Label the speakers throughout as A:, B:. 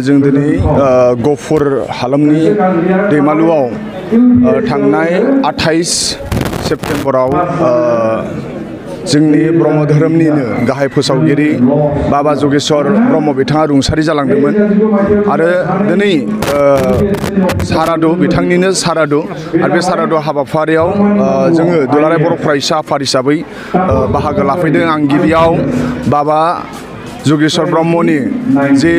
A: जों दिनै गफुर हालामनि दैमालुआव थांनाय 28 सेप्तेम्बराव जोंनि ब्रह्म धोरोमनिनो गाहाय फोसावगिरि बाबा जगेश्वर ब्रह्म बिथाङा रुंसारि जालांदोंमोन आरो दिनै सारादु बिथांनिनो सारादु आरो बे सारादु हाबाफारियाव जोङो दुलाराय बर' फरायसा आफाद हिसाबै बाहागो लाफैदों। आं गिबियाव बाबा जगेश्वर ब्रह्मनि जे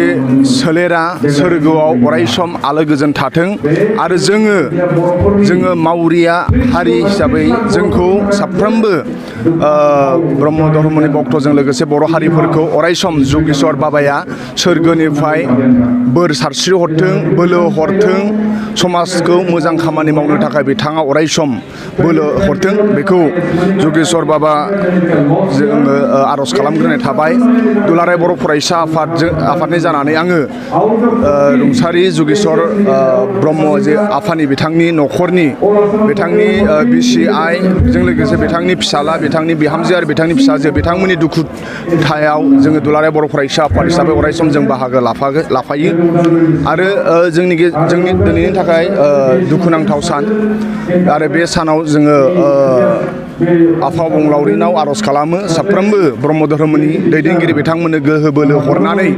A: सोलेरा सोरगोआव अरायसम आलो गोजोन थाथों आरो जोङो मावरिया हारि हिसाबै जोंखौ साफ्रोमबो ब्रह्म धर्मनि भक्तजों लोगोसे बर' हारिफोरखौ अरायसम जगेश्वर बाबाया सोरगोनिफ्राय बोर सारस्रि हरथों, बोलो हरथों, समाजखौ मोजां खामानि मावनो थाखाय बिथाङा अरायसम बोलो हरथों, बेखौ जगेश्वर बाबा जोङो आर'ज खालामग्रोनाय थाबाय। दुलाराय बर' फरायसा आफादनि जानानै आङो रुंसारि जगेश्वर ब्रह्म जे आफानि बिथांनि न'खरनि बिथांनि बिसि आइ जों लोगोसे बिथांनि फिसाला, बिथांनि बिहामजो आरो बिथांनि फिसाजो बिथांमोननि दुखुथायाव जोङो दुलाराय बर' फरायसा आफाद हिसाबै अरायसम जों बाहागो लाफायो आरो जोंनि दिनैनि थाखाय दुखुनांथाव सान आरो बे सानाव जोङो आफा अबंलावरिनाव आर'ज खालामो साफ्रोमबो ब्रह्म धोरोमनि दैदेनगिरि बिथांमोननो गोहो बोलो हरनानै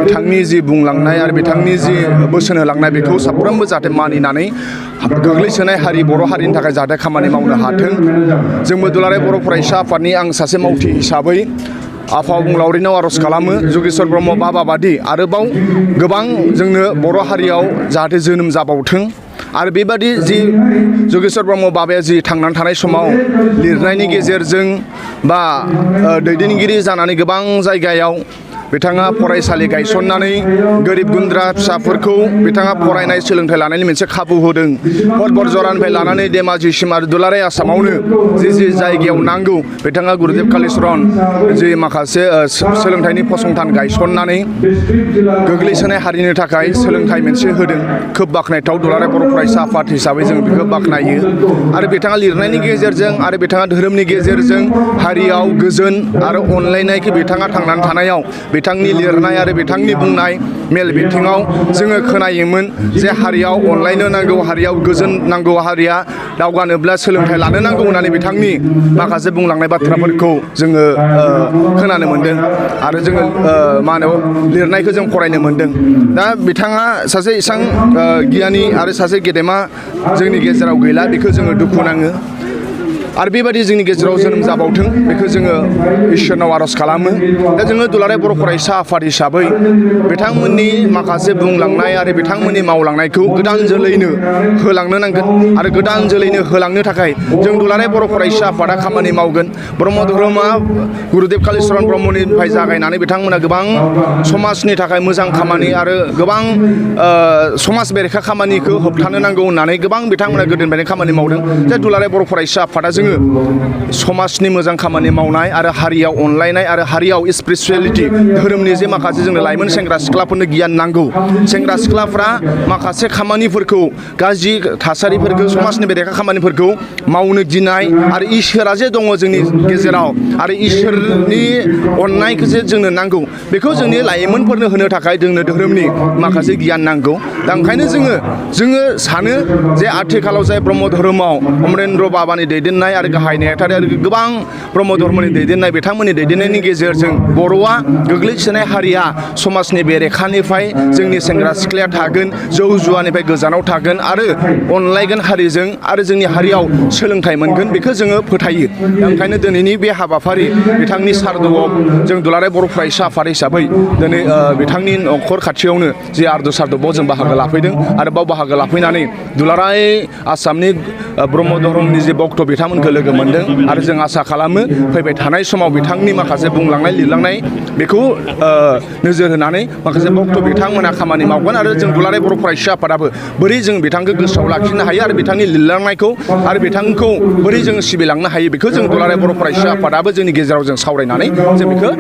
A: बिथांनि जि बुंलांनाय आरो बिथांनि जि बोसोन होलांनाय बेखौ साफ्रोमबो जाहाथे मानिनानै गोग्लैसोनाय हारि बर' हारिनि थाखाय जाहाथे खामानि मावनो हाथों। जोंबो दुलाराय बर' फरायसा आफादनि आं सासे मावथि हिसाबै आफा अबंलावरिनाव आर'ज खालामो जगेश्वर ब्रह्म बाबा बादि आरोबाव गोबां जोंनो बर' हारियाव जाहाथे जोनोम जाबावथों आरो बेबादि जि जगेश्वर ब्रह्म बाबाया जि थांनानै थानाय समाव लिरनायनि गेजेरजों बा दैदेनगिरि जानानै गोबां जायगायाव बिथाङा फरायसालि गायसननानै गोरिब गुन्द्रा फिसाफोरखौ बिथाङा फरायनाय सोलोंथाइ लानायनि मोनसे खाबु होदों। भट जरानिफ्राय लानानै धेमाजिसिम आरो दुलाराय आसामावनो जि जायगायाव नांगौ बिथाङा गुरुदेब कालिचरन जि माखासे सोलोंथाइनि फसंथान गायसननानै गोग्लैसोनाय हारिनि थाखाय सोलोंथाइ मोनसे होदों। खोब बाख्नायथाव दुलाराय बर' फरायसा आफाद हिसाबै जों बेखौ बाख्नायो आरो बिथाङा लिरनायनि गेजेरजों आरो बिथाङा धोरोमनि गेजेरजों हारियाव गोजोन आरो अनलायनायखौ बिथाङा थांनानै थानायाव बिथांनि लिरनाय आरो बिथांनि बुंनाय मेल बिथिङाव जोङो खोनायोमोन जे हारियाव अनलायनो नांगौ, हारियाव गोजोन नांगौ, हारिया दावगानोब्ला सोलोंथाइ लानो नांगौ होननानै बिथांनि माखासे बुंलांनाय बाथ्राफोरखौ जोङो खोनानो मोन्दों आरो जोङो लिरनायखौ जों फरायनो मोन्दों। दा बिथाङा सासे इसां गियानि आरो सासे गेदेमा जोंनि गेजेराव गैला, बेखौ जोङो दुखु नाङो आरो बेबायदि जोंनि गेजेराव जोनोम जाबावथों बेखौ जोङो इसोरनाव आर'ज खालामो। दा जोङो दुलाराय बर' फरायसा आफाद हिसाबै बिथांमोननि माखासे बुंलांनाय आरो बिथांमोननि मावलांनायखौ गोदान जोलैनो होलांनो नांगोन आरो गोदान जोलैनो होलांनो थाखाय जों दुलाराय बर' फरायसा आफादा खामानि मावगोन। ब्रह्म धोरोमा गुरुदेब कालिचरन ब्रह्मनिफ्राय जागायनानै बिथांमोना गोबां समाजनि थाखाय मोजां खामानि आरो गोबां समाज बेरेखा खामानिखौ होबथानो नांगौ होननानै गोबां बिथांमोना गोदोनिफ्रायनो खामानि मावदों। जे दुलाराय बर' फरायसा आफादा जोङो समाजनि मोजां खामानि मावनाय आरो हारियाव अनलायनाय आरो हारियाव स्पिरिचुवेलिटि धोरोमनि जे माखासे जोंनो लाइमोन सेंग्रा सिख्लाफोरनो गियान नांगौ, सेंग्रा सिख्लाफ्रा माखासे खामानिफोरखौ गाज्रि थासारिफोरखौ समाजनि बेरेखा खामानिफोरखौ मावनो गिनाय आरो इसोरा जे दङ जोंनि गेजेराव आरो इसोरनि अननायखौ जे जोंनो नांगौ बेखौ जोंनि लाइमोनफोरनो होनो थाखाय जोंनो धोरोमनि माखासे गियान नांगौ। दा ओंखायनो जोङो सानो जे आथिखालाव जाय ब्रह्म धोरोमाव अमरेन्द्र बाबानि दैदेननाय आरो गाहाय नेहाथारि आरो गोबां ब्रह्म धर्मनि दैदेननाय बिथांमोननि दैदेननायनि गेजेरजों बर'आ गोग्लैसोनाय हारिया समाजनि बेरेखानिफ्राय जोंनि सेंग्रा सिख्लाया थागोन, जौ जुवानिफ्राय गोजानाव थागोन आरो अनलायगोन हारिजों आरो जोंनि हारियाव सोलोंथाइ मोनगोन बेखौ जोङो फोथायो। ओंखायनो दिनैनि बे हाबाफारि बिथांनि सारदुआव जों दुलाराय बर' फरायसा आफाद हिसाबै दिनै बिथांनि न'खर खाथियावनो जि आरदु सारदुआव जों बाहागो लाफैदों आरो बाव बाहागो लाफैनानै दुलाराय आसामनि ब्रह्म धर्मनि जे भक्त बिथांमोनखौ लोगो मोन्दों आरो जों आसा खालामो फैबाय थानाय समाव बिथांनि माखासे बुंलांनाय लिरलांनाय बेखौ नोजोर होनानै माखासे भक्त बिथांमोना खामानि मावगोन आरो जों दुलाराय बर' फरायसा आफादाबो बोरै जों बिथांखौ गोसोआव लाखिनो हायो आरो बिथांनि लिरलांनायखौ आरो बिथांखौ बोरै जों सिबिलांनो हायो बेखौ जों दुलाराय बर' फरायसा आफादाबो जोंनि गेजेराव जों सावरायनानै जों बेखौ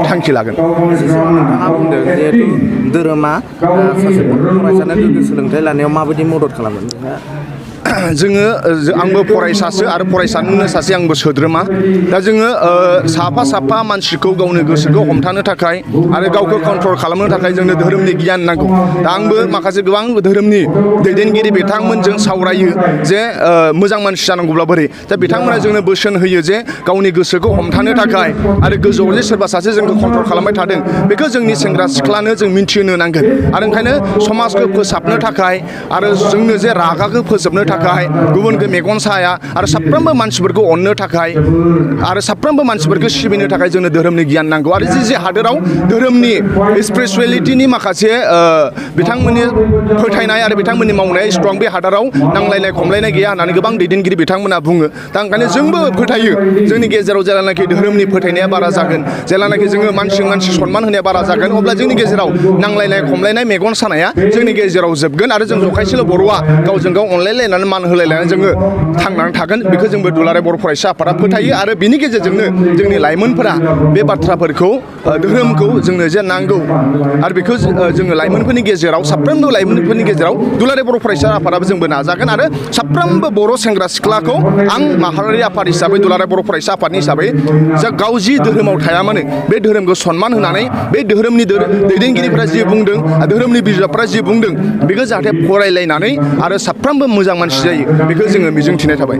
A: थांखि लागोन।
B: नोंथाङा बुंदों जिहेथु धोरोमा सासे फरायसानो गोग्गो सोलोंथाइ लानायाव माबायदि मदद खालामो?
A: जोङो आंबो फरायसासो आरो फरायसानिनो सासे आंबो सोद्रोमा दा जोङो साफा मानसिखौ गावनि गोसोखौ हमथानो थाखाय आरो गावखौ कन्ट्रल खालामनो थाखाय जोंनो धोरोमनि गियान नांगौ दा आंबो माखासे गोबां धोरोमनि दैदेनगिरि बिथांमोनजों सावरायो जे मोजां मानसि जानांगौब्ला बोरै दा बिथांमोना जोंनो बोसोन होयो जे गावनि गोसोखौ हमथानो थाखाय आरो गोजौआव जे सोरबा सासे जोंखौ कन्ट्रल खालामबाय थादों बेखौ जोंनि सेंग्रा सिख्लानो जों मिन्थिहोनो नांगोन आरो ओंखायनो समाजखौ फोसाबनो थाखाय आरो जोंनो जे रागाखौ फोजोबनो थाखाय गुबुनखौ मेगन साया आरो साफ्रोमबो मानसिफोरखौ अननो थाखाय आरो साफ्रोमबो मानसिफोरखौ सिबिनो थाखाय जोंनो धोरोमनि गियान नांगौ आरो जे हादोराव धोरोमनि स्पिरिचुवेलिटिनि माखासे बिथांमोननि फोथायनाय आरो बिथांमोननि मावनाया स्ट्रं बे हादोराव नांलायनाय खमलायनाय गैया होननानै गोबां दैदेनगिरि बिथांमोना बुङो दा ओंखायनो जोंबो फोथायो जोंनि गेजेराव जेब्लानाखि धोरोमनि फोथायनाया बारा जागोन जेब्लानाखि जोङो मानसिजों मानसि सनमान होनाया बारा जागोन अब्ला जोंनि गेजेराव नांलायनाय खमलायनाय मेगन सानाया जोंनि गेजेराव जोबगोन आरो जों जखायसेल' बर'आ गावजों गाव अनलायलायनानै मान होलायलायनानै जोङो थांनानै थागोन बेखौ जोंबो दुलाराय बर' फरायसा आफादा फोथायो आरो बिनि गेजेरजोंनो जोंनि लाइमोनफोरा बे बाथ्राफोरखौ धोरोमखौ जोंनो जे नांगौ आरो बेखौ जोङो लाइमोनफोरनि गेजेराव साफ्रोमबो लाइमोनफोरनि गेजेराव दुलाराय बर' फरायसा आफादाबो जोंबो नाजागोन आरो साफ्रोमबो बर' सेंग्रा सिख्लाखौ आं माहारियारि आफाद हिसाबै दुलाराय बर' फरायसा आफादनि हिसाबै जा गाव जि धोरोमाव थाया मानो बे धोरोमखौ सनमान होनानै बे धोरोमनि दैदेनगिरिफ्रा जि बुंदों धोरोमनि बिजाबफ्रा जि बुंदों बेखौ जाहाथे फरायलायनानै आरो साफ्रोमबो मोजां मानसि जायो बेखौ जोङो मिजिंथिनाय थाबाय।